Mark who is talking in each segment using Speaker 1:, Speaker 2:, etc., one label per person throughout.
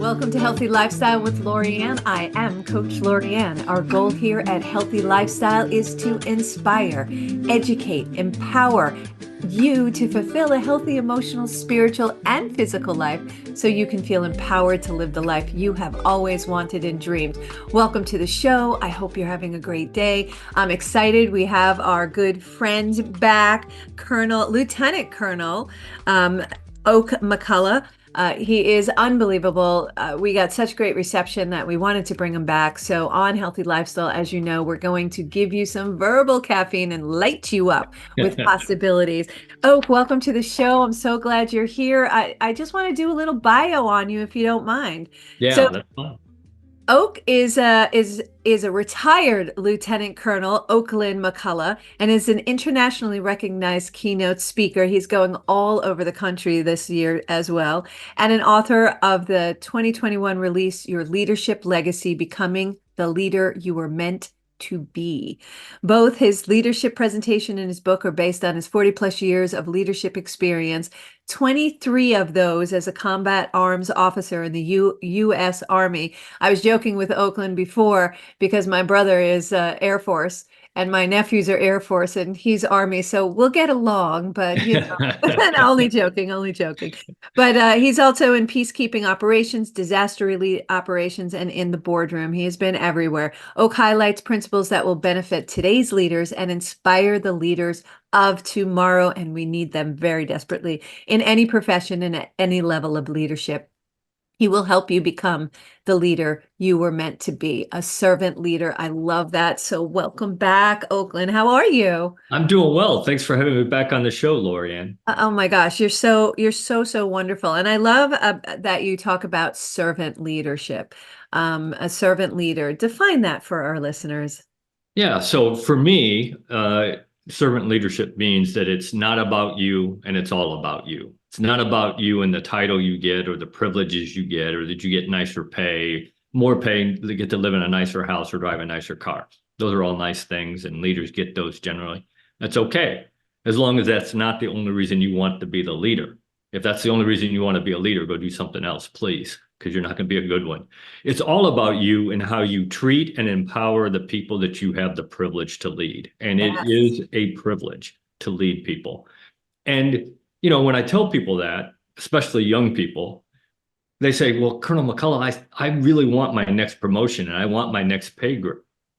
Speaker 1: Welcome to Healthy Lifestyle with Lorianne. I am Coach Lorianne. Our goal here at Healthy Lifestyle is to inspire, educate, empower you to fulfill a healthy emotional, spiritual, and physical life so you can feel empowered to live the life you have always wanted and dreamed. Welcome to the show. I hope you're having a great day. I'm excited. We have our good friend back, Lieutenant Colonel Oakland McCulloch. He is unbelievable. We got such great reception that we wanted to bring him back. So on Healthy Lifestyle, as you know, we're going to give you some verbal caffeine and light you up with possibilities. Oak, welcome to the show. I'm so glad you're here. I just want to do a little bio on you, if you don't mind.
Speaker 2: Yeah,
Speaker 1: So
Speaker 2: that's fine.
Speaker 1: Oak is a retired Lieutenant Colonel Oakland McCulloch and is an internationally recognized keynote speaker. He's going all over the country this year as well, and an author of the 2021 release, Your Leadership Legacy: Becoming the Leader You Were Meant to Be. Both his leadership presentation and his book are based on his 40 plus years of leadership experience, 23 of those as a combat arms officer in the U.S. Army. I was joking with Oakland before because my brother is Air Force and my nephews are Air Force and he's Army, so we'll get along, but only joking, only joking. But he's also in peacekeeping operations, disaster relief operations, and in the boardroom. He has been everywhere. Oak highlights principles that will benefit today's leaders and inspire the leaders of tomorrow, and we need them very desperately in any profession and at any level of leadership. He will help you become the leader you were meant to be, a servant leader. I love that. So welcome back, Oakland. How are you?
Speaker 2: I'm doing well. Thanks for having me back on the show, Lorianne.
Speaker 1: Oh my gosh, you're so wonderful. And I love that you talk about servant leadership. A servant leader. Define that for our listeners.
Speaker 2: Yeah, so for me, servant leadership means that it's not about you and it's all about you. It's not about you and the title you get or the privileges you get or that you get nicer pay, more pay, to get to live in a nicer house or drive a nicer car. Those are all nice things, and leaders get those generally. That's okay, as long as that's not the only reason you want to be the leader. If that's the only reason you want to be a leader, go do something else, please, because you're not going to be a good one. It's all about you and how you treat and empower the people that you have the privilege to lead. And it
Speaker 1: Yes.
Speaker 2: is a privilege to lead people. And, when I tell people that, especially young people, they say, well, Colonel McCulloch, I really want my next promotion and I want my next pay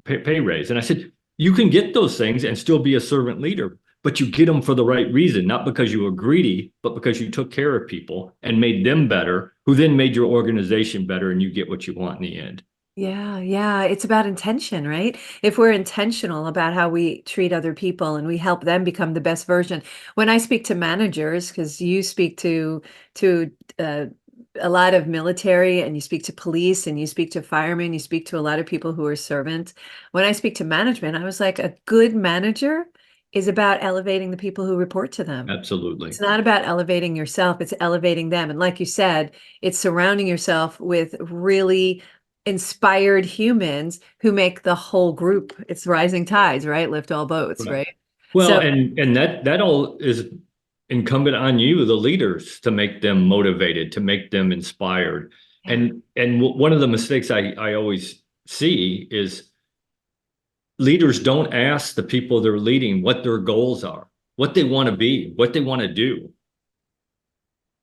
Speaker 2: raise. And I said, you can get those things and still be a servant leader, but you get them for the right reason, not because you were greedy, but because you took care of people and made them better, who then made your organization better, and you get what you want in the end.
Speaker 1: Yeah. It's about intention, right? If we're intentional about how we treat other people and we help them become the best version. When I speak to managers, because you speak to a lot of military and you speak to police and you speak to firemen, you speak to a lot of people who are servants. When I speak to management, I was like, a good manager is about elevating the people who report to them. It's
Speaker 2: Absolutely.
Speaker 1: not about elevating yourself, it's elevating them. And like you said, it's surrounding yourself with really inspired humans who make the whole group. It's rising tides, right? Lift all boats,
Speaker 2: Right.
Speaker 1: right?
Speaker 2: Well,
Speaker 1: So
Speaker 2: and that all is incumbent on you, the leaders, to make them motivated, to make them inspired.
Speaker 1: yeah,
Speaker 2: And one of the mistakes I always see is leaders don't ask the people they're leading what their goals are, what they want to be, what they want to do.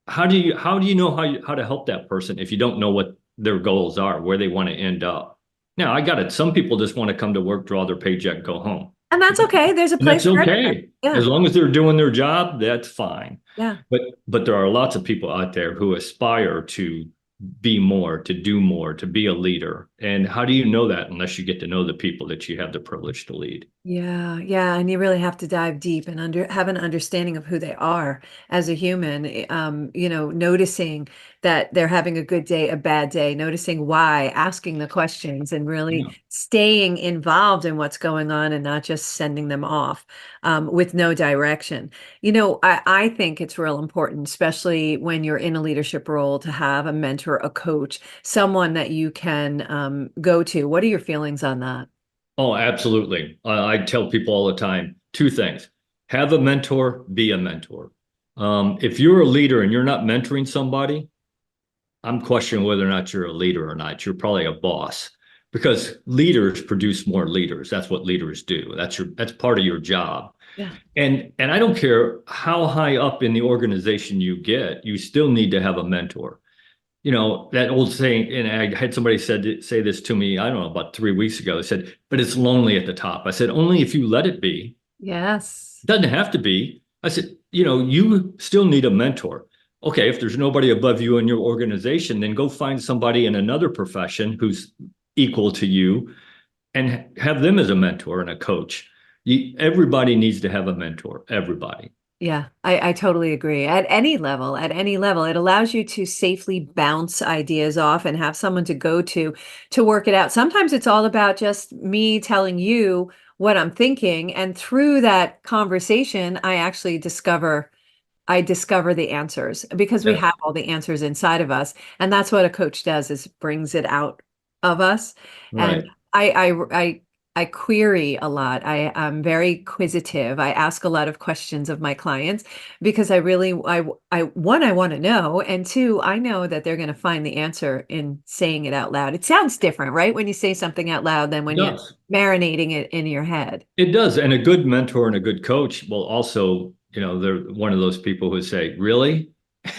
Speaker 2: How do you know how to help that person if you don't know what their goals are, where they want to end up? Now, I got it. Some people just want to come to work, draw their paycheck, go home.
Speaker 1: and that's okay. There's a
Speaker 2: And that's
Speaker 1: place for everything.
Speaker 2: okay.
Speaker 1: Yeah,
Speaker 2: As long as they're doing their job, that's fine.
Speaker 1: yeah.
Speaker 2: But there are lots of people out there who aspire to be more, to do more, to be a leader. And how do you know that unless you get to know the people that you have the privilege to lead?
Speaker 1: Yeah, and you really have to dive deep and have an understanding of who they are as a human. Noticing that they're having a good day, a bad day, noticing why, asking the questions, and really
Speaker 2: Yeah.
Speaker 1: staying involved in what's going on and not just sending them off with no direction. I think it's real important, especially when you're in a leadership role, to have a mentor, a coach, someone that you can go to. What are your feelings on that?
Speaker 2: Oh, absolutely. I tell people all the time, two things. Have a mentor, be a mentor. If you're a leader and you're not mentoring somebody, I'm questioning whether or not you're a leader or not. You're probably a boss because leaders produce more leaders. That's what leaders do. That's part of your job.
Speaker 1: Yeah.
Speaker 2: And I don't care how high up in the organization you get, you still need to have a mentor. You know, that old saying, and I had somebody say this to me, I don't know, about 3 weeks ago. They said, but it's lonely at the top. I said, only if you let it be.
Speaker 1: Yes.
Speaker 2: It doesn't have to be. I said, you know, you still need a mentor. Okay, if there's nobody above you in your organization, then go find somebody in another profession who's equal to you and have them as a mentor and a coach. Everybody needs to have a mentor, everybody.
Speaker 1: Yeah, I totally agree. At any level, it allows you to safely bounce ideas off and have someone to go to work it out. Sometimes it's all about just me telling you what I'm thinking, and through that conversation, I discover the answers because we
Speaker 2: Yeah,
Speaker 1: have all the answers inside of us. And that's what a coach does, is brings it out of us. And
Speaker 2: right.
Speaker 1: I query a lot. I'm very inquisitive. I ask a lot of questions of my clients because one, I want to know, and two, I know that they're going to find the answer in saying it out loud. It sounds different, right? When you say something out loud than
Speaker 2: It
Speaker 1: when you're
Speaker 2: does.
Speaker 1: marinating it in your head.
Speaker 2: It does. And a good mentor and a good coach will also, you know, they're one of those people who say, really?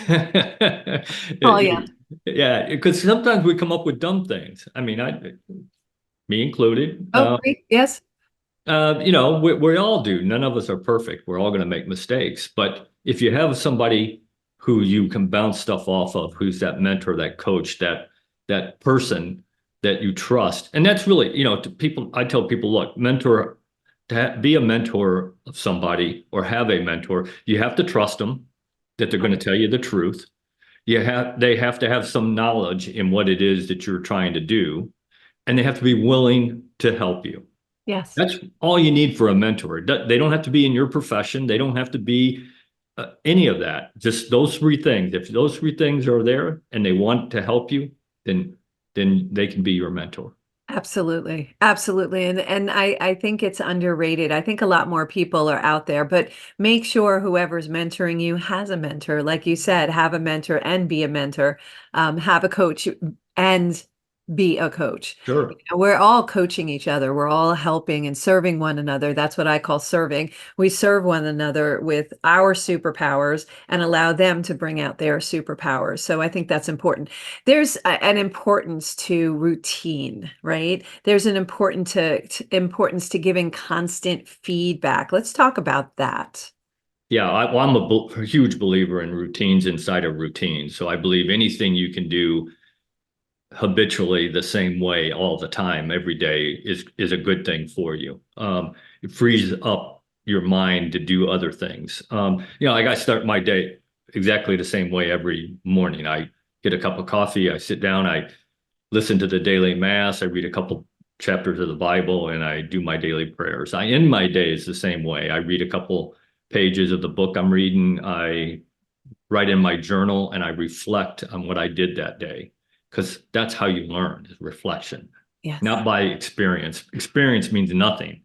Speaker 1: Oh, yeah.
Speaker 2: Yeah, because sometimes we come up with dumb things. I mean, me included.
Speaker 1: Oh, great. Yes.
Speaker 2: You know, we all do. None of us are perfect. We're all going to make mistakes. But if you have somebody who you can bounce stuff off of, who's that mentor, that coach, that person that you trust, and that's really, you know, to people, I tell people, look, mentor, be a mentor of somebody or have a mentor, you have to trust them that they're going to tell you the truth. They have to have some knowledge in what it is that you're trying to do, and they have to be willing to help you.
Speaker 1: Yes.
Speaker 2: That's all you need for a mentor. They don't have to be in your profession. They don't have to be any of that. Just those three things. If those three things are there and they want to help you, then they can be your mentor.
Speaker 1: Absolutely. Absolutely. And I think it's underrated. I think a lot more people are out there, but make sure whoever's mentoring you has a mentor. Like you said, have a mentor and be a mentor. Have a coach and be a coach.
Speaker 2: Sure.
Speaker 1: We're all coaching each other. We're all helping and serving one another. That's what I call serving. We serve one another with our superpowers and allow them to bring out their superpowers. So I think that's important. There's an importance to routine, right? There's an importance to giving constant feedback. Let's talk about that.
Speaker 2: Yeah, I'm a huge believer in routines inside of routines. So I believe anything you can do habitually the same way all the time every day is a good thing for you. It frees up your mind to do other things. You know, like I start my day exactly the same way every morning. I get a cup of coffee, I sit down, I listen to the daily mass, I read a couple chapters of the Bible, and I do my daily prayers. I end my days the same way. I read a couple pages of the book I'm reading, I write in my journal, and I reflect on what I did that day, because that's how you learn, is reflection,
Speaker 1: Yes.
Speaker 2: not by experience. Experience means nothing.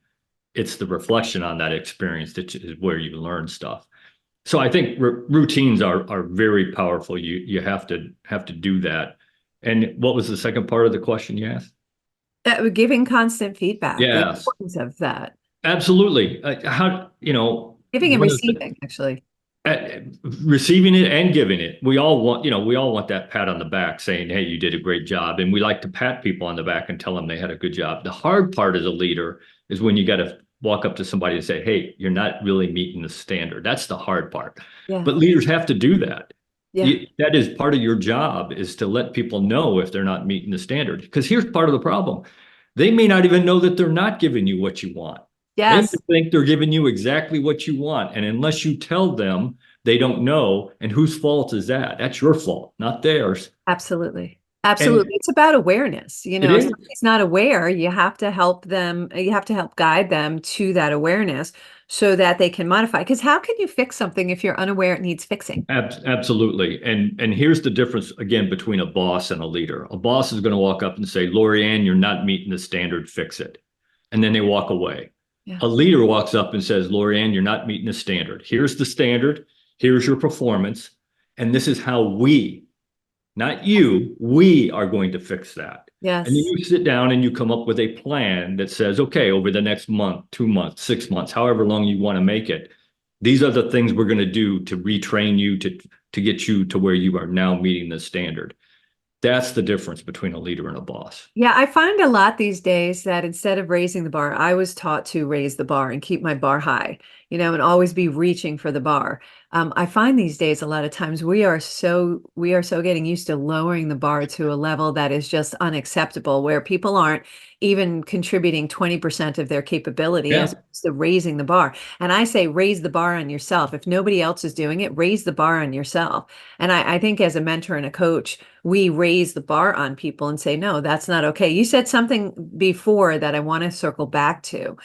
Speaker 2: It's the reflection on that experience that is where you learn stuff. So I think routines are very powerful. You have to do that. And what was the second part of the question you asked?
Speaker 1: Giving constant feedback, the
Speaker 2: Yes,
Speaker 1: importance of that.
Speaker 2: absolutely. How, you know,
Speaker 1: Giving and
Speaker 2: one of the
Speaker 1: receiving, actually.
Speaker 2: uh, receiving it and giving it. We all want, you know, we all want that pat on the back saying, hey, you did a great job. And we like to pat people on the back and tell them they had a good job. The hard part as a leader is when you got to walk up to somebody and say, hey, you're not really meeting the standard. That's the hard part.
Speaker 1: Yeah.
Speaker 2: But leaders have to do that.
Speaker 1: Yeah.
Speaker 2: That is part of your job, is to let people know if they're not meeting the standard. Because here's part of the problem. They may not even know that they're not giving you what you want. They
Speaker 1: Yes.
Speaker 2: think they're giving you exactly what you want. And unless you tell them, they don't know. And whose fault is that? That's your fault, not theirs.
Speaker 1: Absolutely. Absolutely.
Speaker 2: And
Speaker 1: It's about awareness.
Speaker 2: it
Speaker 1: If
Speaker 2: is
Speaker 1: somebody's not aware, you have to help them, you have to help guide them to that awareness so that they can modify. Because how can you fix something if you're unaware it needs fixing?
Speaker 2: absolutely. And here's the difference again between a boss and a leader. A boss is going to walk up and say, Lorianne, you're not meeting the standard, fix it. And then they walk away.
Speaker 1: Yeah.
Speaker 2: A leader walks up and says, Lorianne, you're not meeting the standard. Here's the standard. Here's your performance. And this is how we not you. We are going to fix that. And then
Speaker 1: Yes.
Speaker 2: you sit down and you come up with a plan that says, okay, over the next month, 2 months, 6 months, however long you want to make it, these are the things we're going to do to retrain you to get you to where you are now meeting the standard. That's the difference between a leader and a boss.
Speaker 1: Yeah, I find a lot these days that instead of raising the bar, I was taught to raise the bar and keep my bar high, and always be reaching for the bar. I find these days a lot of times we are so getting used to lowering the bar to a level that is just unacceptable, where people aren't even contributing 20% of their capability as
Speaker 2: Yeah.
Speaker 1: opposed to raising the bar. And I say raise the bar on yourself. If nobody else is doing it, raise the bar on yourself. And I think as a mentor and a coach, we raise the bar on people and say, no, that's not okay. You said something before that I want to circle back to.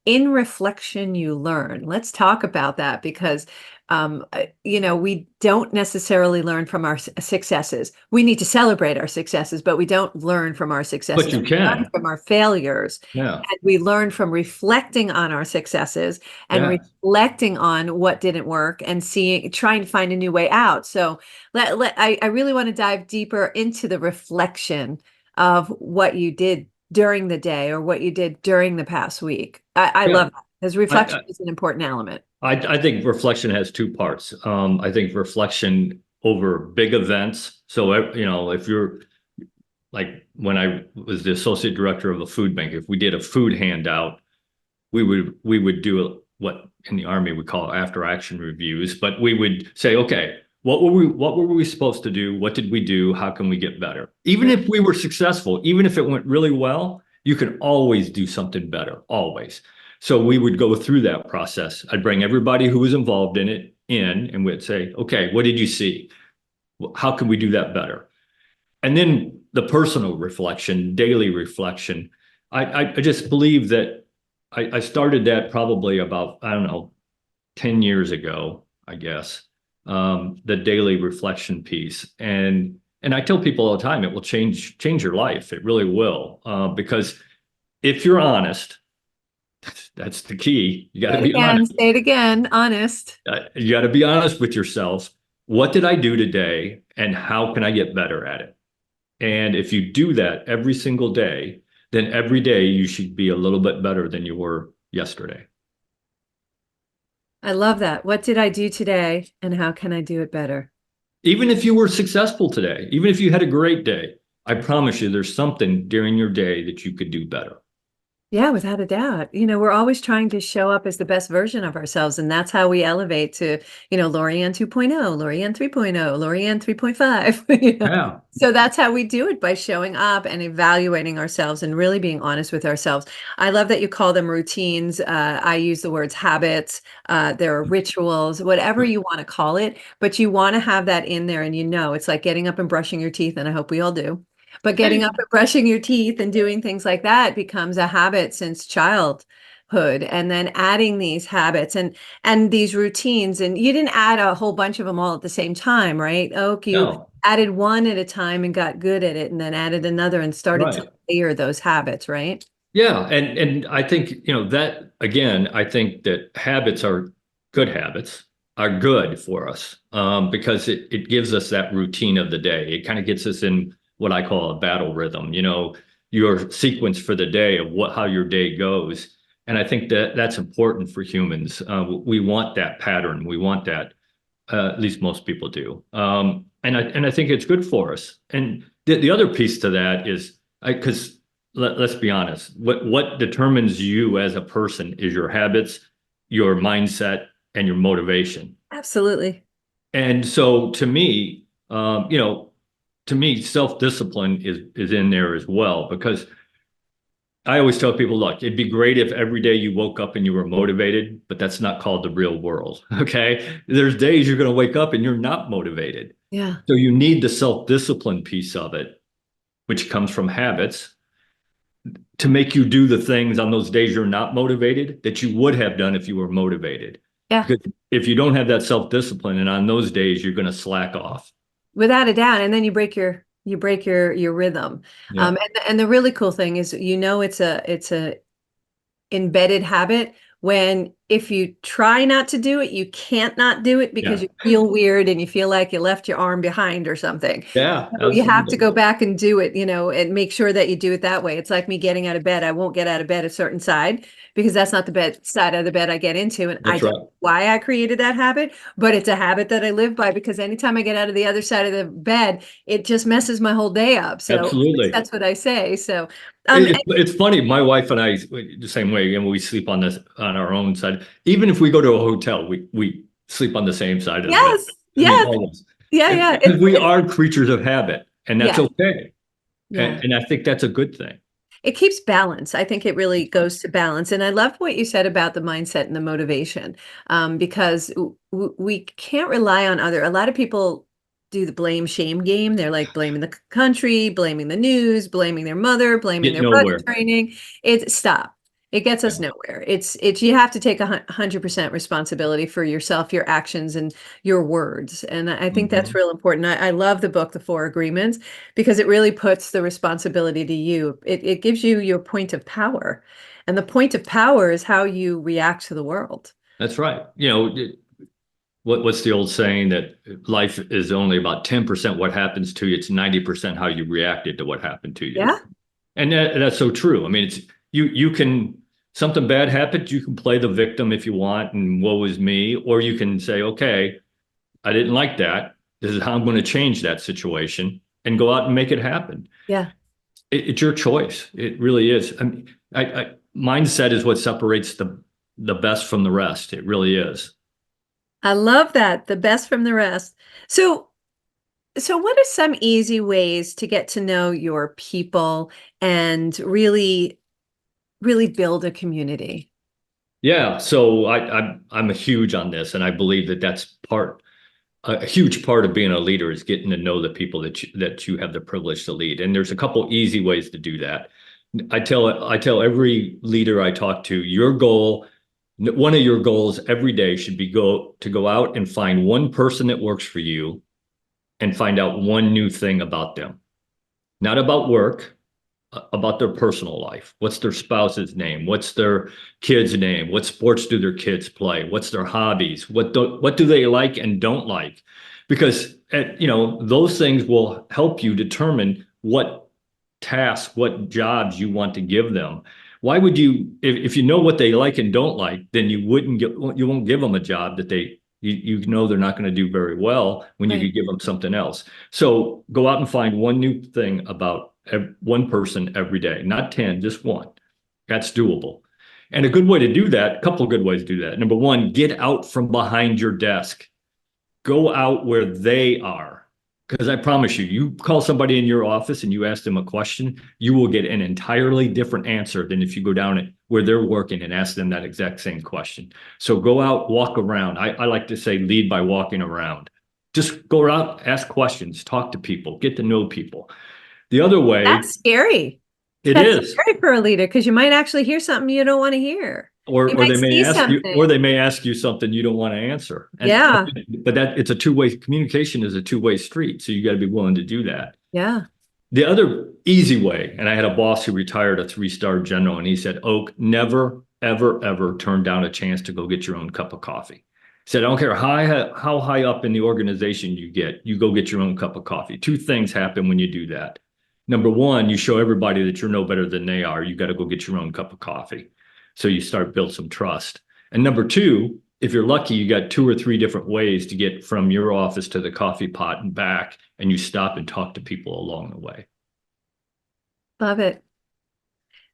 Speaker 1: In reflection, you learn. Let's talk about that because, we don't necessarily learn from our successes. We need to celebrate our successes, but we don't learn from our
Speaker 2: But
Speaker 1: successes.
Speaker 2: you
Speaker 1: We learn
Speaker 2: can.
Speaker 1: from our failures.
Speaker 2: Yeah.
Speaker 1: And we learn from reflecting on our successes and
Speaker 2: Yeah.
Speaker 1: reflecting on what didn't work and trying to find a new way out. So I really want to dive deeper into the reflection of what you did during the day or what you did during the past week. I
Speaker 2: Yeah.
Speaker 1: love that because
Speaker 2: I,
Speaker 1: reflection
Speaker 2: I,
Speaker 1: is an important element.
Speaker 2: I think reflection has two parts. I think reflection over big events. So, if you're like when I was the associate director of a food bank, if we did a food handout, we would do what in the Army we call after action reviews, but we would say, okay, what were we supposed to do? What did we do? How can we get better? Even
Speaker 1: Yeah.
Speaker 2: if we were successful, even if it went really well, you can always do something better, always. So we would go through that process. I'd bring everybody who was involved in it in, and we'd say, okay, what did you see? How can we do that better? And then the personal reflection, daily reflection. I just believe that I started that probably about, I don't know, 10 years ago, I guess, the daily reflection piece. And I tell people all the time, it will change your life. It really will. Because if you're honest, that's the key. You got to be honest.
Speaker 1: Say it again, honest.
Speaker 2: You got to be honest with yourself. What did I do today and how can I get better at it? And if you do that every single day, then every day you should be a little bit better than you were yesterday.
Speaker 1: I love that. What did I do today and how can I do it better?
Speaker 2: Even if you were successful today, even if you had a great day, I promise you there's something during your day that you could do better.
Speaker 1: Yeah, without a doubt. We're always trying to show up as the best version of ourselves. And that's how we elevate to, Lorianne 2.0, Lorianne 3.0, Lorianne 3.5.
Speaker 2: Yeah.
Speaker 1: So that's how we do it by showing up and evaluating ourselves and really being honest with ourselves. I love that you call them routines. I use the words habits. There are rituals, whatever you want to call it, but you want to have that in there. And it's like getting up and brushing your teeth. And I hope we all do. But getting up and brushing your teeth and doing things like that becomes a habit since childhood. And then adding these habits and these routines. And you didn't add a whole bunch of them all at the same time, right? Oh, you
Speaker 2: No.
Speaker 1: added one at a time and got good at it, and then added another and started to
Speaker 2: Right.
Speaker 1: layer those habits, right?
Speaker 2: Yeah. And I think, that again, I think that habits are good habits are good for us because it gives us that routine of the day. It kind of gets us in what I call a battle rhythm, your sequence for the day of how your day goes. And I think that that's important for humans. We want that pattern. We want that, at least most people do. And I think it's good for us. And the other piece to that is because let's be honest, what determines you as a person is your habits, your mindset, and your motivation.
Speaker 1: Absolutely.
Speaker 2: And so to me, self-discipline is in there as well, because I always tell people, look, it'd be great if every day you woke up and you were motivated, but that's not called the real world. Okay. There's days you're going to wake up and you're not motivated.
Speaker 1: Yeah.
Speaker 2: So you need the self-discipline piece of it, which comes from habits, to make you do the things on those days you're not motivated that you would have done if you were motivated.
Speaker 1: Yeah.
Speaker 2: Because if you don't have that self-discipline, and on those days you're going to slack off.
Speaker 1: Without a doubt. And then you break your rhythm.
Speaker 2: Yeah.
Speaker 1: And the really cool thing is, it's a embedded habit when if you try not to do it, you can't not do it because
Speaker 2: Yeah.
Speaker 1: you feel weird and you feel like you left your arm behind or something.
Speaker 2: Yeah,
Speaker 1: So you have to
Speaker 2: absolutely.
Speaker 1: go back and do it, and make sure that you do it that way. It's like me getting out of bed. I won't get out of bed a certain side because that's not the bed side of the bed I get into. And I
Speaker 2: That's
Speaker 1: don't
Speaker 2: right.
Speaker 1: know why I created that habit, but it's a habit that I live by because anytime I get out of the other side of the bed, it just messes my whole day up. So at least
Speaker 2: Absolutely.
Speaker 1: that's what I say. So,
Speaker 2: It's funny. My wife and I, the same way, and we sleep on our own side. Even if we go to a hotel, we sleep on the same side of the bed.
Speaker 1: yes,
Speaker 2: I mean,
Speaker 1: yes,
Speaker 2: always.
Speaker 1: yeah,
Speaker 2: And
Speaker 1: yeah,
Speaker 2: because we are creatures of habit, and that's
Speaker 1: yeah,
Speaker 2: okay.
Speaker 1: yeah.
Speaker 2: And I think that's a good thing.
Speaker 1: It keeps balance. I think it really goes to balance. And I love what you said about the mindset and the motivation, because we can't rely on a lot of people do the blame shame game. They're like blaming the country, blaming the news, blaming their mother, blaming
Speaker 2: Get
Speaker 1: their potty
Speaker 2: nowhere.
Speaker 1: training. It's stop. It gets us
Speaker 2: Yeah.
Speaker 1: nowhere. It's you have to take 100% responsibility for yourself, your actions, and your words. And I think that's
Speaker 2: Mhm.
Speaker 1: real important. I love the book, The Four Agreements, because it really puts the responsibility to you. It gives you your point of power. And the point of power is how you react to the world.
Speaker 2: That's right. What's the old saying that life is only about 10% what happens to you, it's 90% how you reacted to what happened to you.
Speaker 1: Yeah.
Speaker 2: And that's so true. I mean, it's you can something bad happens, you can play the victim if you want, and woe is me, or you can say, okay, I didn't like that. This is how I'm going to change that situation and go out and make it happen.
Speaker 1: Yeah.
Speaker 2: It's your choice. It really is. I mean, mindset is what separates the best from the rest. It really is.
Speaker 1: I love that. The best from the rest. So, so what are some easy ways to get to know your people and really build a community?
Speaker 2: Yeah. So I'm a huge on this, and I believe that that's a huge part of being a leader is getting to know the people that you have the privilege to lead. And there's a couple easy ways to do that. I tell every leader I talk to, one of your goals every day should be go out and find one person that works for you and find out one new thing about them. Not about work, about their personal life. What's their spouse's name? What's their kid's name? What sports do their kids play? What's their hobbies? What do they like and don't like? Because those things will help you determine what tasks, what jobs you want to give them. Why would you, if you know what they like and don't like, then you won't give them a job that you know they're not going to do very well when you
Speaker 1: Right.
Speaker 2: could give them something else. So go out and find one new thing about one person every day, not 10, just one. That's doable. And a good way to do that, a couple of good ways to do that. Number one, get out from behind your desk. Go out where they are. Because I promise you, you call somebody in your office and you ask them a question, you will get an entirely different answer than if you go down it where they're working and ask them that exact same question. So go out, walk around. I like to say lead by walking around. Just go out, ask questions, talk to people, get to know people. The other way,
Speaker 1: That's scary.
Speaker 2: it
Speaker 1: That's
Speaker 2: is,
Speaker 1: scary for a leader because you might actually hear something you don't want to hear.
Speaker 2: or
Speaker 1: You
Speaker 2: or
Speaker 1: might
Speaker 2: they may
Speaker 1: see
Speaker 2: ask you,
Speaker 1: something.
Speaker 2: or they may ask you something you don't want to answer. And
Speaker 1: Yeah.
Speaker 2: but that it's a two-way communication is a two-way street. So you got to be willing to do that.
Speaker 1: Yeah.
Speaker 2: The other easy way, and I had a boss who retired, a three-star general, and he said, Oak, never, ever, ever turn down a chance to go get your own cup of coffee. He said, I don't care how high up in the organization you get, you go get your own cup of coffee. Two things happen when you do that. Number one, you show everybody that you're no better than they are. You got to go get your own cup of coffee. So you start build some trust. And number two, if you're lucky, you got two or three different ways to get from your office to the coffee pot and back, and you stop and talk to people along the way.
Speaker 1: Love it.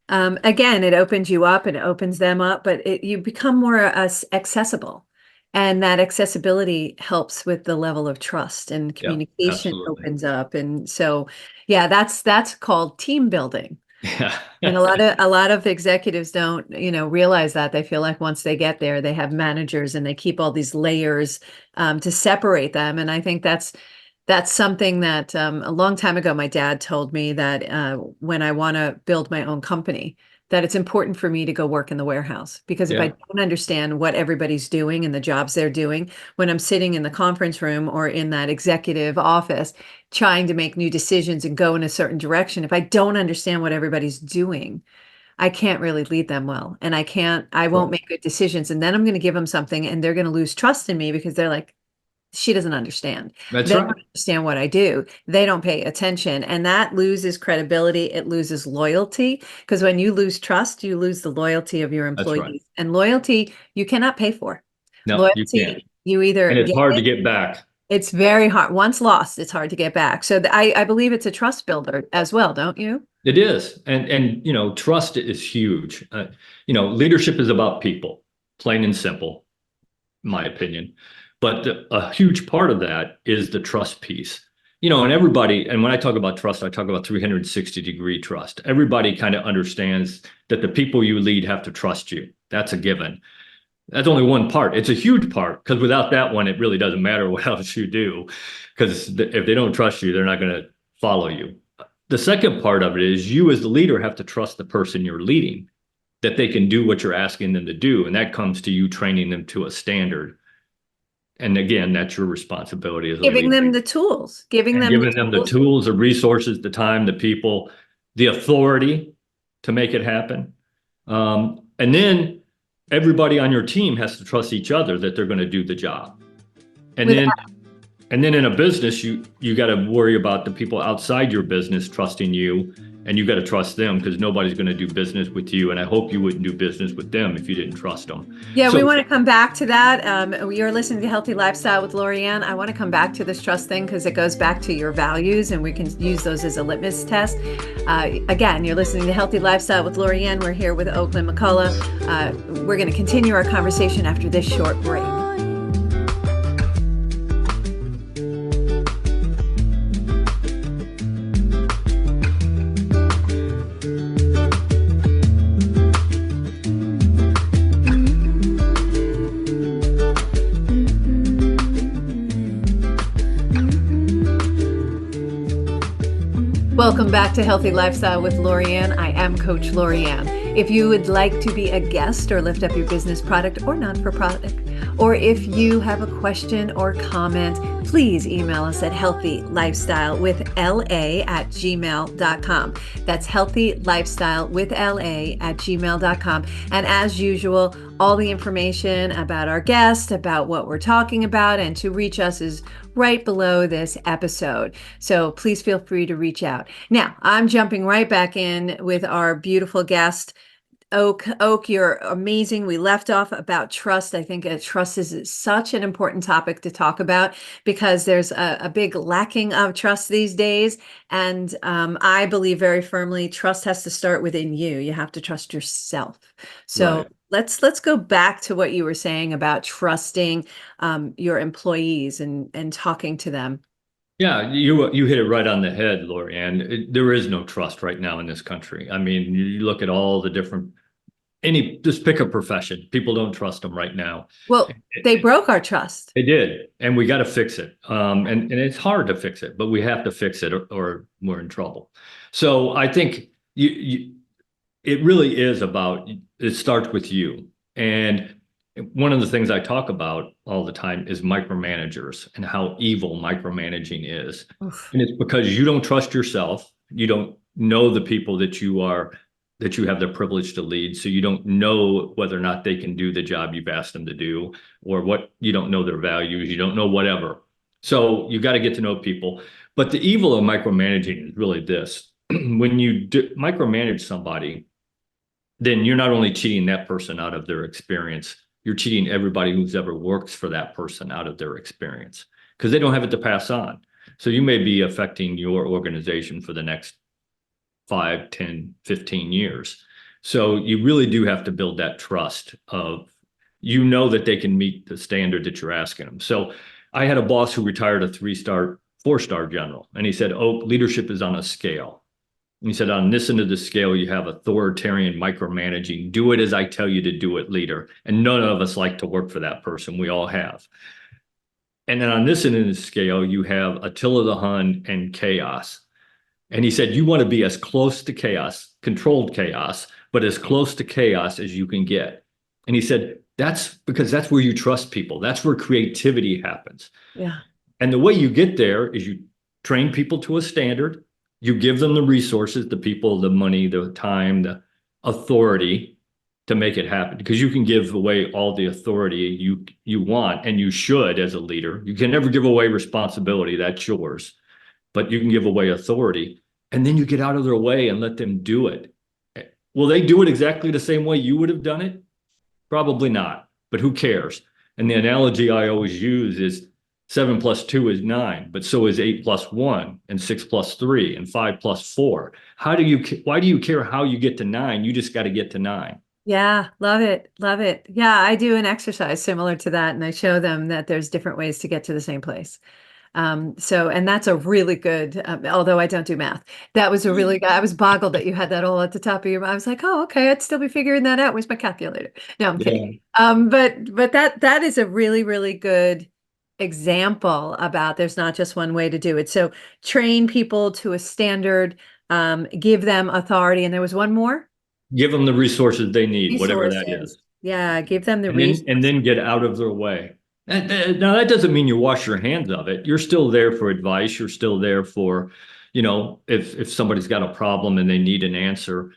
Speaker 1: Again, it opens you up and it opens them up, but you become more accessible. And that accessibility helps with the level of trust and
Speaker 2: Yeah,
Speaker 1: communication
Speaker 2: absolutely.
Speaker 1: opens up. And so, yeah, that's called team building.
Speaker 2: Yeah.
Speaker 1: And a lot of executives don't, realize that. They feel like once they get there, they have managers and they keep all these layers to separate them. And I think that's something that a long time ago, my dad told me that when I want to build my own company, that it's important for me to go work in the warehouse because if I
Speaker 2: Yeah.
Speaker 1: don't understand what everybody's doing and the jobs they're doing, when I'm sitting in the conference room or in that executive office trying to make new decisions and go in a certain direction, if I don't understand what everybody's doing, I can't really lead them well, and I won't make good decisions. And then I'm going to give them something and they're going to lose trust in me because they're like, she doesn't understand.
Speaker 2: That's
Speaker 1: They
Speaker 2: right.
Speaker 1: don't understand what I do. They don't pay attention. And that loses credibility. It loses loyalty. Because when you lose trust, you lose the loyalty of your
Speaker 2: That's right.
Speaker 1: employees. And loyalty, you cannot pay for.
Speaker 2: No, you can't.
Speaker 1: Loyalty, you either
Speaker 2: And it's
Speaker 1: get
Speaker 2: hard to
Speaker 1: it,
Speaker 2: get back.
Speaker 1: it's very hard. Once lost, it's hard to get back. So I believe it's a trust builder as well, don't you?
Speaker 2: It is. And trust is huge. Leadership is about people, plain and simple, in my opinion. But a huge part of that is the trust piece. And when I talk about trust, I talk about 360-degree trust. Everybody kind of understands that the people you lead have to trust you. That's a given. That's only one part. It's a huge part, because without that one, it really doesn't matter what else you do. Because if they don't trust you, they're not going to follow you. The second part of it is you as the leader have to trust the person you're leading, that they can do what you're asking them to do. And that comes to you training them to a standard. And again, that's your responsibility as a
Speaker 1: Giving
Speaker 2: leader.
Speaker 1: them the tools, giving
Speaker 2: And
Speaker 1: them
Speaker 2: giving them the tools, the resources, the time, the people, the authority to make it happen. And then everybody on your team has to trust each other that they're going to do the job. And
Speaker 1: with
Speaker 2: then in a business, you got to worry about the people outside your business trusting you, and you got to trust them, because nobody's going to do business with you. And I hope you wouldn't do business with them if you didn't trust them.
Speaker 1: Yeah,
Speaker 2: So
Speaker 1: we want to come back to that. You're listening to Healthy Lifestyle with Lorianne. I want to come back to this trust thing because it goes back to your values, and we can use those as a litmus test. Again, you're listening to Healthy Lifestyle with Lorianne. We're here with Oakland McCulloch. We're going to continue our conversation after this short break. Welcome back to Healthy Lifestyle with Lorianne. I am Coach Lorianne. If you would like to be a guest or lift up your business product or non-for-profit, or if you have a question or comment, please email us at healthylifestylewithla@gmail.com. That's healthylifestylewithla@gmail.com. And as usual, all the information about our guest, about what we're talking about, and to reach us is right below this episode. So please feel free to reach out. Now, I'm jumping right back in with our beautiful guest. Oak, you're amazing. We left off about trust. I think trust is such an important topic to talk about because there's a big lacking of trust these days. And I believe very firmly trust has to start within you. You have to trust yourself. So
Speaker 2: right.
Speaker 1: let's go back to what you were saying about trusting your employees and talking to them.
Speaker 2: Yeah, you hit it right on the head, Lorianne. There is no trust right now in this country. I mean, you look at all the different, just pick a profession. People don't trust them right now.
Speaker 1: Well, they broke our trust.
Speaker 2: They did, and we got to fix it. And it's hard to fix it, but we have to fix it, or we're in trouble. So I think it really is about, it starts with you. And one of the things I talk about all the time is micromanagers and how evil micromanaging is.
Speaker 1: Oof.
Speaker 2: And it's because you don't trust yourself. You don't know the people that you have the privilege to lead. So you don't know whether or not they can do the job you've asked them to do, or you don't know their values. You don't know whatever. So you got to get to know people. But the evil of micromanaging is really this. When you micromanage somebody, then you're not only cheating that person out of their experience, you're cheating everybody who's ever worked for that person out of their experience, because they don't have it to pass on. So you may be affecting your organization for the next 5, 10, 15 years. So you really do have to build that trust of, that they can meet the standard that you're asking them. So I had a boss who retired a 3-star, 4-star general, and he said, "Oh, leadership is on a scale." And he said, on this end of the scale, you have authoritarian micromanaging. Do it as I tell you to do it, leader. And none of us like to work for that person. We all have. And then on this end of the scale, you have Attila the Hun and chaos. And he said, you want to be as close to chaos, controlled chaos, but as close to chaos as you can get. And he said, that's because that's where you trust people. That's where creativity happens.
Speaker 1: Yeah.
Speaker 2: And the way you get there is you train people to a standard. You give them the resources, the people, the money, the time, authority to make it happen, because you can give away all the authority you want, and you should as a leader. You can never give away responsibility, that's yours, but you can give away authority, and then you get out of their way and let them do it. Will they do it exactly the same way you would have done it? Probably not, but who cares? And the analogy I always use is 7 plus 2 is 9, but so is 8 plus 1, and 6 plus 3, and 5 plus 4. Why do you care how you get to 9? You just got to get to 9.
Speaker 1: Yeah, love it. Love it. Yeah, I do an exercise similar to that, and I show them that there's different ways to get to the same place. And that's a really good, although I don't do math, that was a really good, I was boggled that you had that all at the top of your mind. I was like, oh, okay, I'd still be figuring that out. Where's my calculator? No, I'm kidding. But that is a really, really good example about there's not just one way to do it. So train people to a standard, give them authority. And there was one more.
Speaker 2: Give them the resources they need, whatever that
Speaker 1: Resources.
Speaker 2: is.
Speaker 1: Yeah, give them the
Speaker 2: And
Speaker 1: resources.
Speaker 2: then get out of their way. Now, that doesn't mean you wash your hands of it. You're still there for advice. You're still there for, if somebody's got a problem and they need an answer,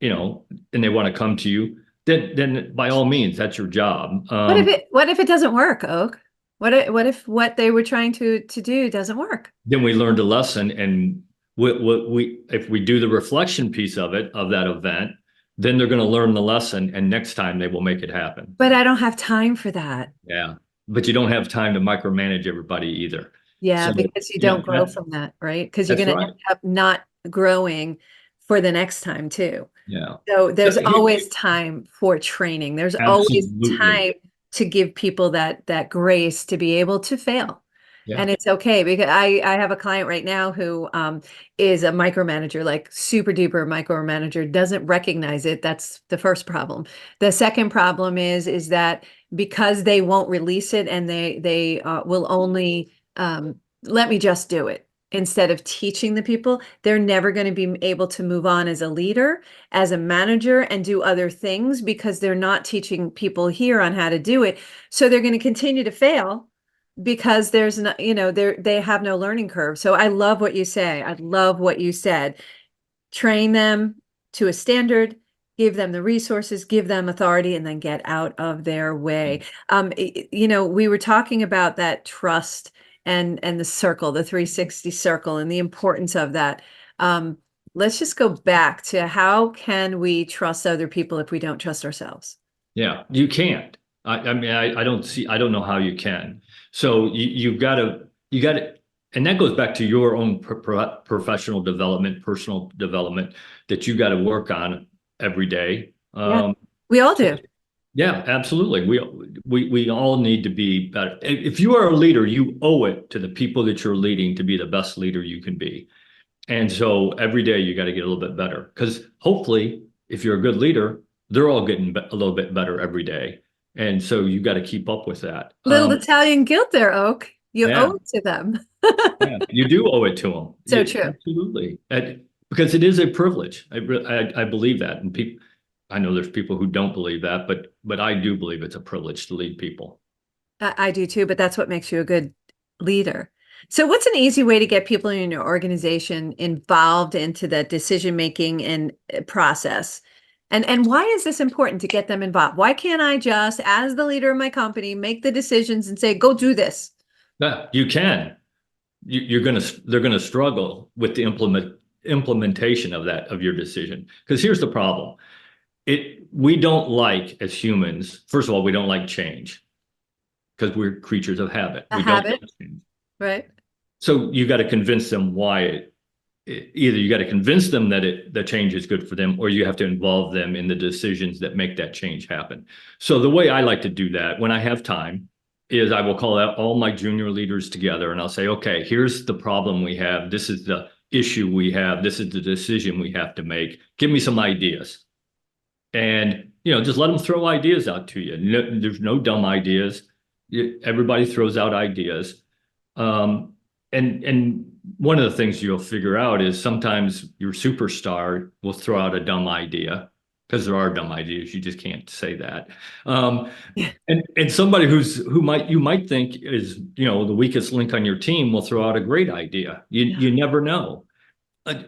Speaker 2: and they want to come to you, then by all means, that's your job.
Speaker 1: What if it doesn't work, Oak? What if what they were trying to do doesn't work?
Speaker 2: Then we learned a lesson, and if we do the reflection piece of that event, then they're going to learn the lesson, and next time they will make it happen.
Speaker 1: But I don't have time for that.
Speaker 2: Yeah, but you don't have time to micromanage everybody either.
Speaker 1: Yeah,
Speaker 2: So,
Speaker 1: because you don't grow from that, right? Because you're
Speaker 2: that's
Speaker 1: going to
Speaker 2: right.
Speaker 1: end up not growing for the next time too.
Speaker 2: Yeah,
Speaker 1: So there's always time for training. There's always
Speaker 2: absolutely.
Speaker 1: time to give people that grace to be able to fail.
Speaker 2: Yeah.
Speaker 1: And it's okay, because I have a client right now who is a micromanager, like super duper micromanager, doesn't recognize it. That's the first problem. The second problem is that because they won't release it, and they will only let me just do it instead of teaching the people, they're never going to be able to move on as a leader, as a manager, and do other things, because they're not teaching people here on how to do it. So they're going to continue to fail, because there's no, they have no learning curve. So I love what you say. I love what you said. Train them to a standard, give them the resources, give them authority, and then get out of their way. We were talking about that trust and the circle, the 360 circle, and the importance of that. Let's just go back to, how can we trust other people if we don't trust ourselves?
Speaker 2: Yeah, you can't. I mean, I don't know how you can. So you've got to, and that goes back to your own professional development, personal development, that you got to work on every day.
Speaker 1: Yeah, we all do.
Speaker 2: Yeah, absolutely. We all need to be better. If you are a leader, you owe it to the people that you're leading to be the best leader you can be. And so every day you got to get a little bit better, because hopefully if you're a good leader, they're all getting a little bit better every day. And so you got to keep up with that.
Speaker 1: Little Italian guilt there, Oak. You owe it to them.
Speaker 2: Yeah, you do owe it to them.
Speaker 1: So true.
Speaker 2: Absolutely. Because it is a privilege. I believe that. And I know there's people who don't believe that, but I do believe it's a privilege to lead people.
Speaker 1: I do too, but that's what makes you a good leader. So what's an easy way to get people in your organization involved into the decision-making and process? And why is this important to get them involved? Why can't I just, as the leader of my company, make the decisions and say, go do this?
Speaker 2: Yeah, you can. They're gonna struggle with the implementation of your decision. Because here's the problem. We don't like, as humans, first of all, we don't like change, because we're creatures of habit. We don't like change.
Speaker 1: Right.
Speaker 2: So you got to convince them why either you got to convince them that the change is good for them, or you have to involve them in the decisions that make that change happen. So the way I like to do that when I have time is I will call out all my junior leaders together, and I'll say, okay, here's the problem we have. This is the issue we have. This is the decision we have to make. Give me some ideas. And, just let them throw ideas out to you. No, there's no dumb ideas. Everybody throws out ideas. And one of the things you'll figure out is sometimes your superstar will throw out a dumb idea, because there are dumb ideas. You just can't say that. And somebody you might think is, the weakest link on your team will throw out a great idea. You never know.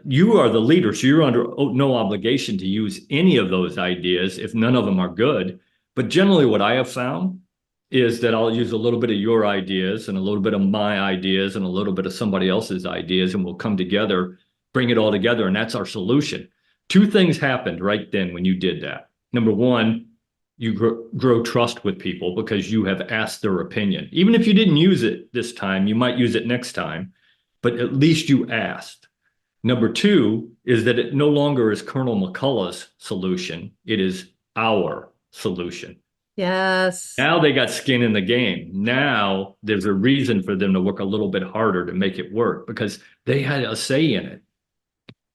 Speaker 2: You are the leader, so you're under no obligation to use any of those ideas if none of them are good. But generally, what I have found is that I'll use a little bit of your ideas and a little bit of my ideas and a little bit of somebody else's ideas, and we'll come together, bring it all together, and that's our solution. Two things happened right then when you did that. Number one, you grow trust with people because you have asked their opinion. Even if you didn't use it this time, you might use it next time, but at least you asked. Number two is that it no longer is Colonel McCulloch's solution. It is our solution.
Speaker 1: Yes.
Speaker 2: Now they got skin in the game. Now there's a reason for them to work a little bit harder to make it work because they had a say in it.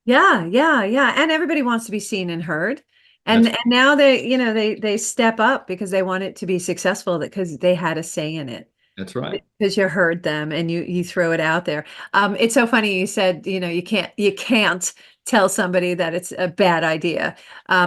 Speaker 1: Yeah, yeah, yeah. And everybody wants to be seen and heard.
Speaker 2: That's
Speaker 1: And now they step up because they want it to be successful because they had a say in it.
Speaker 2: that's right.
Speaker 1: Because you heard them and you throw it out there. It's so funny you said, you can't tell somebody that it's a bad idea.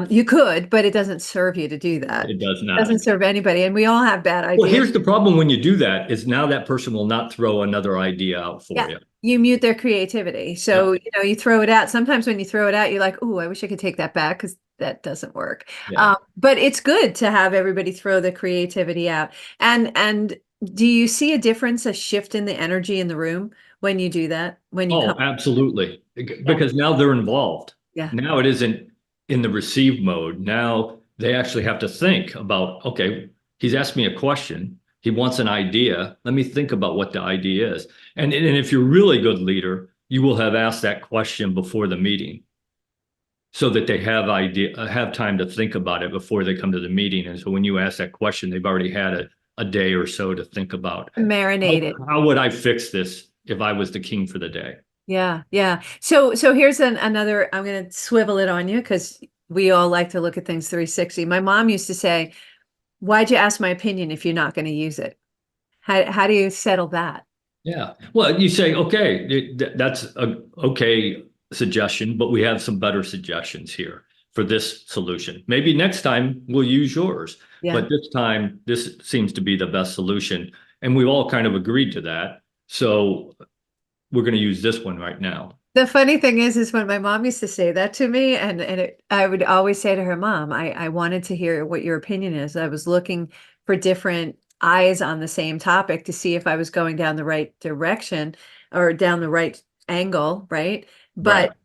Speaker 1: You could, but it doesn't serve you to do that.
Speaker 2: It does
Speaker 1: It
Speaker 2: not.
Speaker 1: doesn't serve anybody, and we all have bad
Speaker 2: Well,
Speaker 1: ideas.
Speaker 2: here's the problem when you do that is now that person will not throw another idea out for
Speaker 1: Yeah,
Speaker 2: you.
Speaker 1: you mute their creativity. So,
Speaker 2: Yep.
Speaker 1: you throw it out. Sometimes when you throw it out, you're like, "Oh, I wish I could take that back," because that doesn't work.
Speaker 2: Yeah.
Speaker 1: But it's good to have everybody throw the creativity out. And do you see a difference, a shift in the energy in the room when you do that? When you
Speaker 2: Oh,
Speaker 1: come?
Speaker 2: absolutely.
Speaker 1: Yeah,
Speaker 2: Because now they're involved.
Speaker 1: yeah,
Speaker 2: Now it isn't in the receive mode. Now they actually have to think about, okay, he's asked me a question. He wants an idea. Let me think about what the idea is. And if you're a really good leader, you will have asked that question before the meeting so that they have time to think about it before they come to the meeting. And so when you ask that question, they've already had a day or so to think about
Speaker 1: marinated.
Speaker 2: how would I fix this if I was the king for the day?
Speaker 1: Yeah, yeah. So here's another. I'm going to swivel it on you because we all like to look at things 360. My mom used to say, "Why'd you ask my opinion if you're not going to use it?" How do you settle that?
Speaker 2: Yeah. Well, you say, okay, that's a okay suggestion, but we have some better suggestions here for this solution. Maybe next time we'll use yours,
Speaker 1: Yeah.
Speaker 2: but this time this seems to be the best solution. And we've all kind of agreed to that. So we're going to use this one right now.
Speaker 1: The funny thing is when my mom used to say that to me, and I would always say to her, "Mom, I wanted to hear what your opinion is. I was looking for different eyes on the same topic to see if I was going down the right direction or down the right angle, right?
Speaker 2: Right.
Speaker 1: But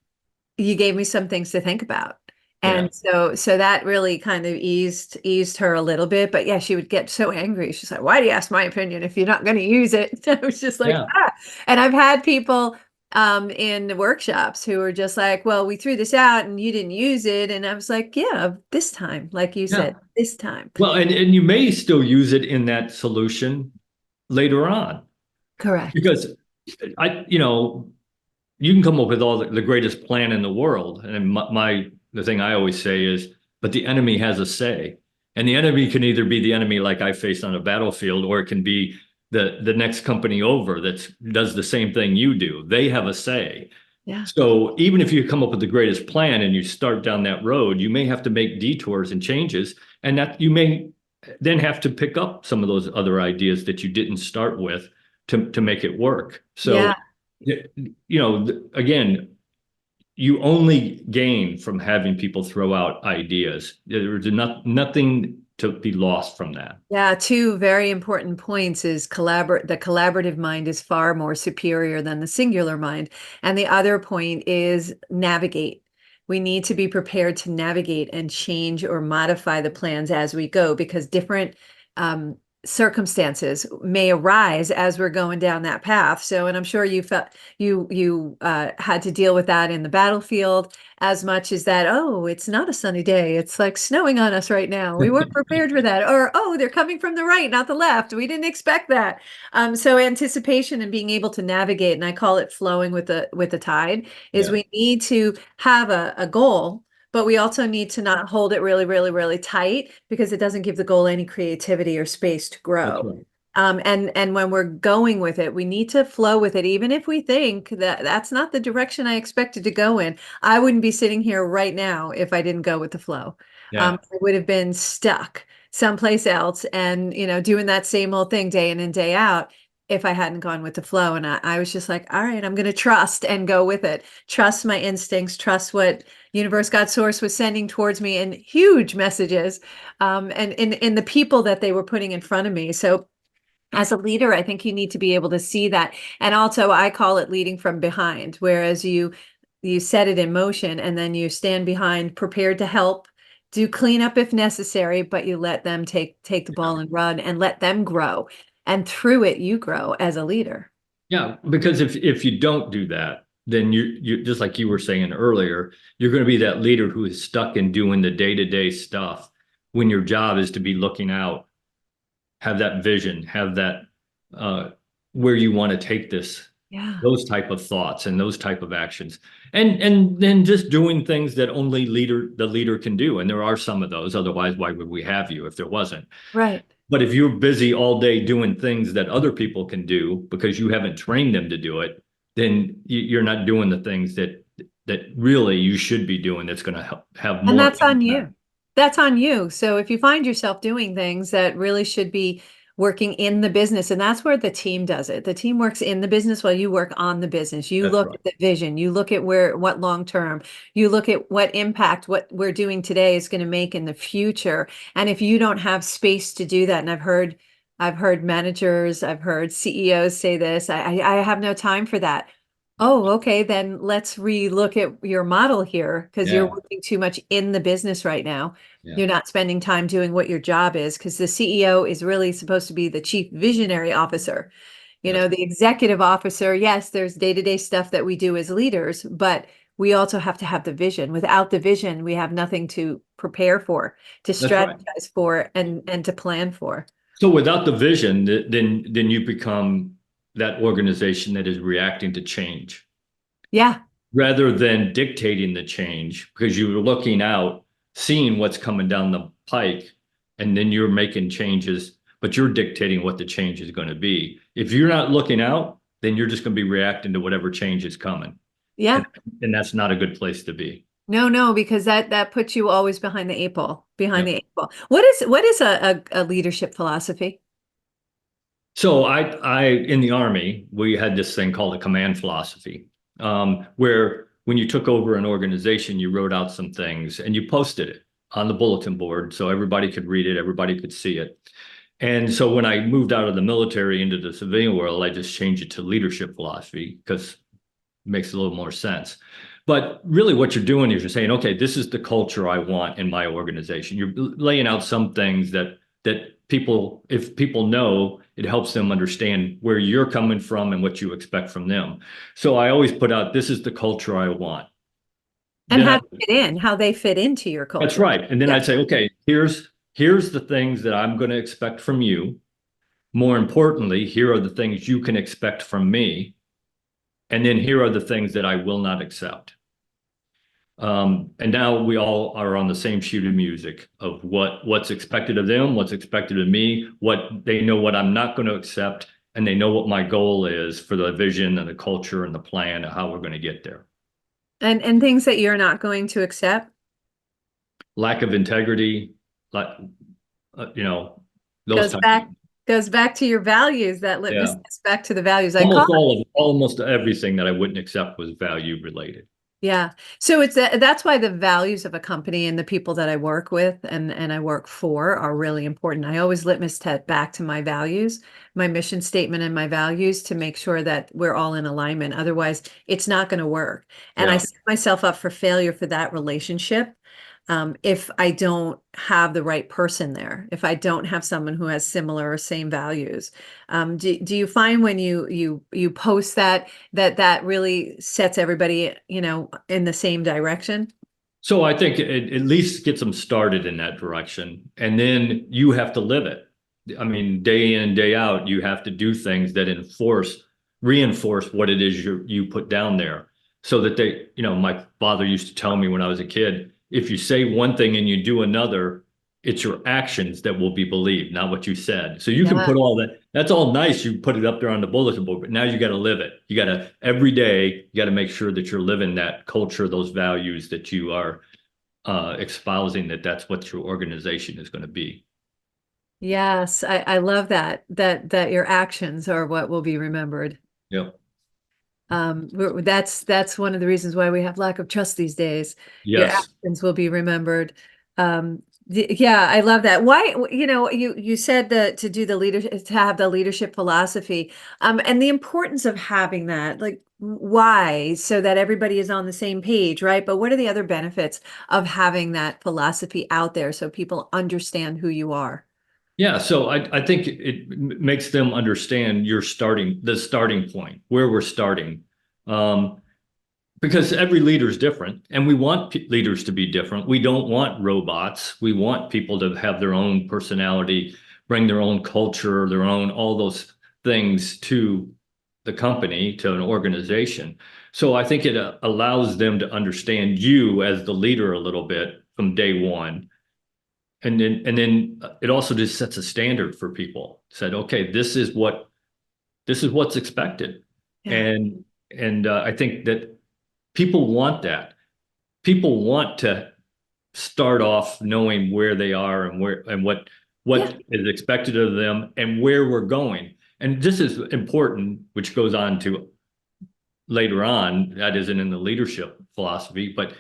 Speaker 1: you gave me some things to think about."
Speaker 2: Yeah.
Speaker 1: And so that really kind of eased her a little bit. But yeah, she would get so angry. She's like, "Why do you ask my opinion if you're not going to use it?" I was just like,
Speaker 2: Yeah.
Speaker 1: ah. And I've had people in workshops who are just like, "Well, we threw this out and you didn't use it." And I was like, "Yeah, this time, like you
Speaker 2: Yeah.
Speaker 1: said, this time."
Speaker 2: Well, and you may still use it in that solution later on
Speaker 1: Correct.
Speaker 2: because you can come up with all the greatest plan in the world. And the thing I always say is, but the enemy has a say. And the enemy can either be the enemy like I face on a battlefield, or it can be the next company over that does the same thing you do. They have a say.
Speaker 1: Yeah.
Speaker 2: So even if you come up with the greatest plan and you start down that road, you may have to make detours and changes, and that you may then have to pick up some of those other ideas that you didn't start with to make it work. So
Speaker 1: Yeah.
Speaker 2: again, you only gain from having people throw out ideas. There's nothing to be lost from that.
Speaker 1: Yeah, two very important points is the collaborative mind is far more superior than the singular mind. And the other point is navigate. We need to be prepared to navigate and change or modify the plans as we go because different circumstances may arise as we're going down that path. So, and I'm sure you felt you had to deal with that in the battlefield as much as that, oh, it's not a sunny day. It's like snowing on us right now. We weren't prepared for that. Or, oh, they're coming from the right, not the left. We didn't expect that. So anticipation and being able to navigate, and I call it flowing with the tide, is
Speaker 2: Yeah,
Speaker 1: we need to have a goal, but we also need to not hold it really, really, really tight because it doesn't give the goal any creativity or space to
Speaker 2: that's
Speaker 1: grow.
Speaker 2: right.
Speaker 1: And when we're going with it, we need to flow with it, even if we think that that's not the direction I expected to go in. I wouldn't be sitting here right now if I didn't go with the flow.
Speaker 2: Yeah.
Speaker 1: I would have been stuck someplace else and, doing that same old thing day in and day out. if I hadn't gone with the flow. And I was just like, all right, I'm going to trust and go with it. Trust my instincts, trust what universe, God, source was sending towards me in huge messages, and in the people that they were putting in front of me. So as a leader, I think you need to be able to see that. And also I call it leading from behind, whereas you set it in motion and then you stand behind, prepared to help, do cleanup if necessary, but you let them take the ball and run and let them grow. And through it, you grow as a leader.
Speaker 2: Yeah, because if you don't do that, then you just like you were saying earlier, you're going to be that leader who is stuck in doing the day-to-day stuff when your job is to be looking out, have that vision, have that where you want to take this,
Speaker 1: Yeah.
Speaker 2: those type of thoughts and those type of actions. And then just doing things that only the leader can do. And there are some of those. Otherwise, why would we have you if there wasn't?
Speaker 1: Right.
Speaker 2: But if you're busy all day doing things that other people can do because you haven't trained them to do it, then you're not doing the things that really you should be doing that's going to have
Speaker 1: And
Speaker 2: more
Speaker 1: that's on
Speaker 2: impact.
Speaker 1: you. That's on you. So if you find yourself doing things that really should be working in the business, and that's where the team does it. The team works in the business while you work on the business. You
Speaker 2: That's
Speaker 1: look
Speaker 2: right.
Speaker 1: at the vision, you look at what long term, you look at what impact what we're doing today is going to make in the future. And if you don't have space to do that, and I've heard managers, I've heard CEOs say this, I have no time for that. Oh, okay, then let's relook at your model here because you're
Speaker 2: Yeah.
Speaker 1: working too much in the business right now.
Speaker 2: Yeah.
Speaker 1: You're not spending time doing what your job is because the CEO is really supposed to be the chief visionary officer.
Speaker 2: That's
Speaker 1: The executive officer, yes, there's day-to-day stuff that we do as leaders, but we also have to have the vision. Without the vision, we have nothing to prepare for, to
Speaker 2: that's right.
Speaker 1: strategize for, and to plan for.
Speaker 2: So without the vision, then you become that organization that is reacting to change
Speaker 1: Yeah.
Speaker 2: rather than dictating the change because you're looking out, seeing what's coming down the pike, and then you're making changes, but you're dictating what the change is going to be. If you're not looking out, then you're just going to be reacting to whatever change is coming. And,
Speaker 1: Yeah.
Speaker 2: and that's not a good place to be.
Speaker 1: No, no, because that puts you always behind the eight ball, behind
Speaker 2: Yep.
Speaker 1: the eight ball. What is a leadership philosophy?
Speaker 2: So in the Army, we had this thing called a command philosophy, where when you took over an organization, you wrote out some things and you posted it on the bulletin board so everybody could read it, everybody could see it. And so when I moved out of the military into the civilian world, I just changed it to leadership philosophy because it makes a little more sense. But really what you're doing is you're saying, okay, this is the culture I want in my organization. You're laying out some things that people, if people know, it helps them understand where you're coming from and what you expect from them. So I always put out, this is the culture I want.
Speaker 1: And
Speaker 2: Then I,
Speaker 1: how they fit into your
Speaker 2: that's
Speaker 1: culture.
Speaker 2: right. And then
Speaker 1: Yeah.
Speaker 2: I'd say, okay, here's the things that I'm going to expect from you. More importantly, here are the things you can expect from me. And then here are the things that I will not accept. And now we all are on the same sheet of music of what's expected of them, what's expected of me, what they know what I'm not going to accept, and they know what my goal is for the vision and the culture and the plan of how we're going to get there.
Speaker 1: And things that you're not going to accept
Speaker 2: Lack of integrity, like those
Speaker 1: goes
Speaker 2: types of
Speaker 1: back goes back to your values. That litmus
Speaker 2: yeah.
Speaker 1: test back to the values. I call it.
Speaker 2: Almost everything that I wouldn't accept was value related.
Speaker 1: Yeah. So that's why the values of a company and the people that I work with and I work for are really important. I always litmus test back to my values, my mission statement and my values to make sure that we're all in alignment. Otherwise, it's not going to work. And I
Speaker 2: Yeah.
Speaker 1: set myself up for failure for that relationship. If I don't have the right person there, if I don't have someone who has similar or same values, do you find when you post that really sets everybody, in the same direction?
Speaker 2: So I think it at least gets them started in that direction. And then you have to live it. I mean, day in and day out, you have to do things that reinforce what it is you put down there so that my father used to tell me when I was a kid, if you say one thing and you do another, it's your actions that will be believed, not what you said. So you can
Speaker 1: Yeah.
Speaker 2: put all that, that's all nice. You put it up there on the bulletin board, but now you got to live it. You got to, every day, you got to make sure that you're living that culture, those values that you are espousing, that's what your organization is going to be.
Speaker 1: Yes, I love that your actions are what will be remembered.
Speaker 2: Yeah.
Speaker 1: That's one of the reasons why we have lack of trust these days. Your
Speaker 2: Yes.
Speaker 1: actions will be remembered. Yeah, I love that. Why, you said that to do the leadership, to have the leadership philosophy, and the importance of having that, like why, so that everybody is on the same page, right? But what are the other benefits of having that philosophy out there so people understand who you are?
Speaker 2: Yeah, so I think it makes them understand the starting point, where we're starting. Um, because every leader is different, and we want leaders to be different. We don't want robots. We want people to have their own personality, bring their own culture, their own, all those things to the company, to an organization. So I think it allows them to understand you as the leader a little bit from day one. And then it also just sets a standard for people. Said, okay, this is what's expected.
Speaker 1: Yeah.
Speaker 2: And I think that people want that. People want to start off knowing where they are and where and
Speaker 1: Yeah.
Speaker 2: what is expected of them and where we're going. And this is important, which goes on to later on, that isn't in the leadership philosophy, but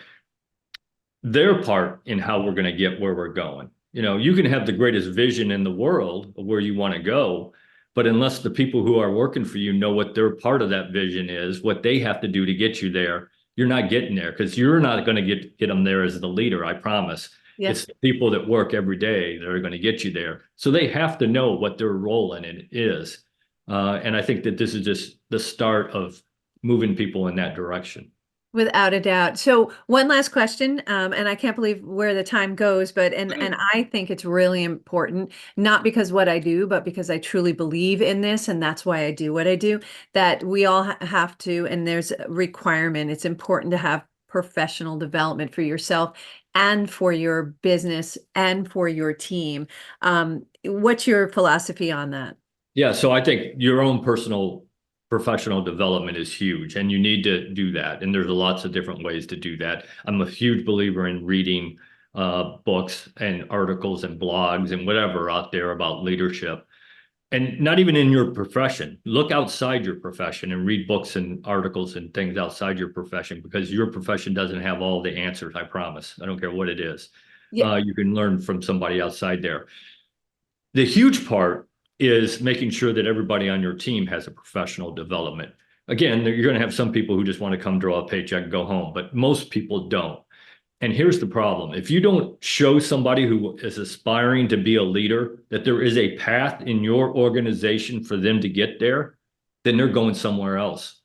Speaker 2: their part in how we're going to get where we're going. You know, you can have the greatest vision in the world of where you want to go, but unless the people who are working for you know what their part of that vision is, what they have to do to get you there, you're not getting there because you're not going to get them there as the leader, I promise.
Speaker 1: Yeah.
Speaker 2: It's the people that work every day that are going to get you there. So they have to know what their role in it is. And I think that this is just the start of moving people in that direction.
Speaker 1: Without a doubt. So one last question, and I can't believe where the time goes, but and I think it's really important, not because what I do, but because I truly believe in this, and that's why I do what I do, that we all have to, and there's a requirement. It's important to have professional development for yourself and for your business and for your team. What's your philosophy on that?
Speaker 2: Yeah, so I think your own personal professional development is huge, and you need to do that. And there's lots of different ways to do that. I'm a huge believer in reading books and articles and blogs and whatever out there about leadership. And not even in your profession. Look outside your profession and read books and articles and things outside your profession because your profession doesn't have all the answers, I promise. I don't care what it is.
Speaker 1: Yeah.
Speaker 2: You can learn from somebody outside there. The huge part is making sure that everybody on your team has a professional development. Again, you're going to have some people who just want to come draw a paycheck and go home, but most people don't. And here's the problem. If you don't show somebody who is aspiring to be a leader that there is a path in your organization for them to get there, then they're going somewhere else.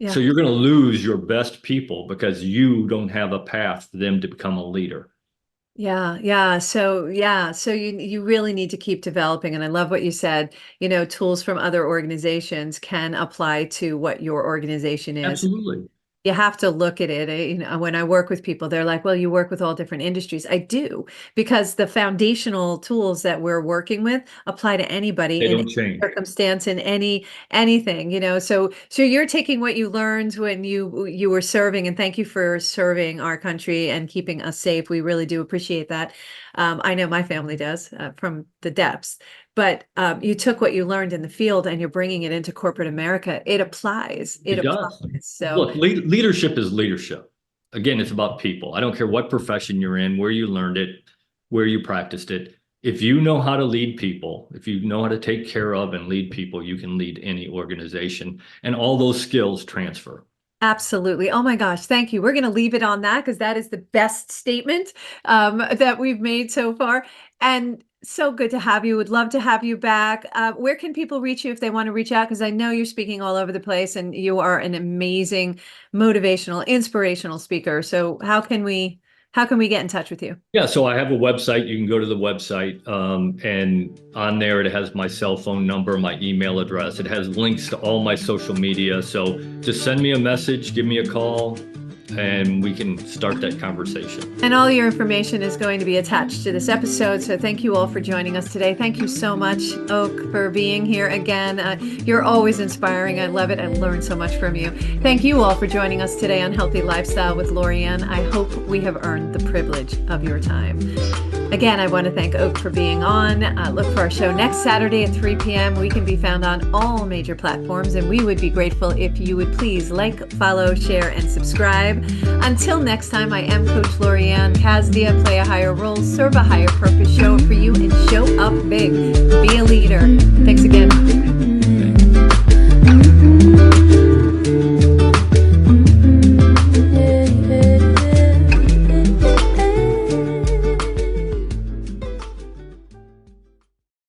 Speaker 2: So
Speaker 1: Yeah.
Speaker 2: you're going to lose your best people because you don't have a path for them to become a leader.
Speaker 1: So you really need to keep developing. And I love what you said. Tools from other organizations can apply to what your organization is.
Speaker 2: Absolutely.
Speaker 1: You have to look at it. When I work with people, they're like, well, you work with all different industries. I do, because the foundational tools that we're working with apply to anybody
Speaker 2: They
Speaker 1: in
Speaker 2: don't
Speaker 1: any
Speaker 2: change.
Speaker 1: circumstance, in anything. So you're taking what you learned when you were serving, and thank you for serving our country and keeping us safe. We really do appreciate that. I know my family does, from the depths. But you took what you learned in the field and you're bringing it into corporate America. It applies. It
Speaker 2: It does.
Speaker 1: applies. So.
Speaker 2: Look, leadership is leadership. Again, it's about people. I don't care what profession you're in, where you learned it, where you practiced it. If you know how to lead people, if you know how to take care of and lead people, you can lead any organization, and all those skills transfer.
Speaker 1: Absolutely. Oh my gosh. Thank you. We're going to leave it on that because that is the best statement that we've made so far. And so good to have you. Would love to have you back. Where can people reach you if they want to reach out? Because I know you're speaking all over the place and you are an amazing, motivational, inspirational speaker. So how can we get in touch with you?
Speaker 2: Yeah, so I have a website. You can go to the website, and on there it has my cell phone number, my email address. It has links to all my social media. So just send me a message, give me a call, and we can start that conversation.
Speaker 1: And all your information is going to be attached to this episode. So thank you all for joining us today. Thank you so much, Oak, for being here again. You're always inspiring. I love it. I learned so much from you. Thank you all for joining us today on Healthy Lifestyle with Lorianne. I hope we have earned the privilege of your time. Again, I want to thank Oak for being on. Look for our show next Saturday at 3 p.m. We can be found on all major platforms, and we would be grateful if you would please like, follow, share, and subscribe. Until next time, I am Coach Lorianne Casdia. Play a higher role, serve a higher purpose, show up for you, and show up big. Be a leader. Thanks again.
Speaker 2: Thanks.